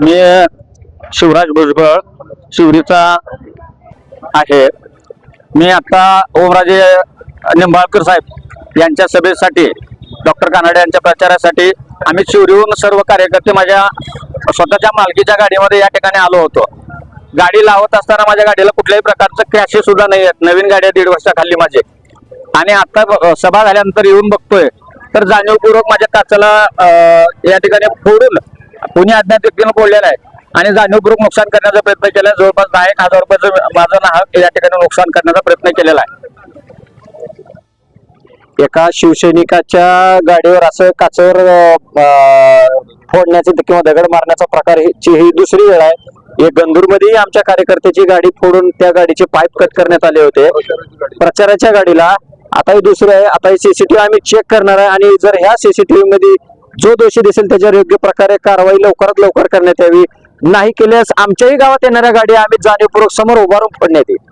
मी शिवराज भुजबळ शिवरीचा आहे. मी आता ओमराजे निंबाळकर साहेब यांच्या सभेसाठी डॉक्टर कानडे यांच्या प्रचारासाठी आम्ही शिवरीहून सर्व कार्यकर्ते माझ्या स्वतःच्या मालकीच्या गाडीमध्ये या ठिकाणी आलो होतो. गाडी लावत असताना माझ्या गाडीला कुठल्याही प्रकारचं क्रॅशेस सुद्धा नाही आहेत. नवीन गाड्या 1.5 वर्षाखाली माझे. आणि आता सभा झाल्यानंतर येऊन बघतोय तर जाणीवपूर्वक माझ्या काचाला या ठिकाणी फोडून कोणी अज्ञात व्यक्तीनं बोललेलं आहे आणि जाणीवपूर्वक नुकसान करण्याचा प्रयत्न केला. जवळपास 10,000 रुपयाचं माझं नाहक या ठिकाणी नुकसान करण्याचा प्रयत्न केलेला आहे. एका शिवसैनिकाच्या गाडीवर असं काचवर फोडण्याचे किंवा दगड मारण्याचा प्रकार ही दुसरी वेळ आहे. एक गंधूरमध्ये आमच्या कार्यकर्त्याची गाडी फोडून त्या गाडीचे पाईप कट करण्यात आले होते प्रचाराच्या गाडीला. आता ही दुसरी आहे. आता ही सीसीटीव्ही आम्ही चेक करणार आहे आणि जर ह्या सीसीटीव्ही मध्ये जो दोषी दिसेल त्याच्यावर योग्य प्रकारे कारवाई लवकरात लवकर करण्यात यावी. नाही केल्यास आमच्याही गावात येणाऱ्या गाडी आम्ही जाणीवपूर्वक समोर उभारून फोडण्यात येईल.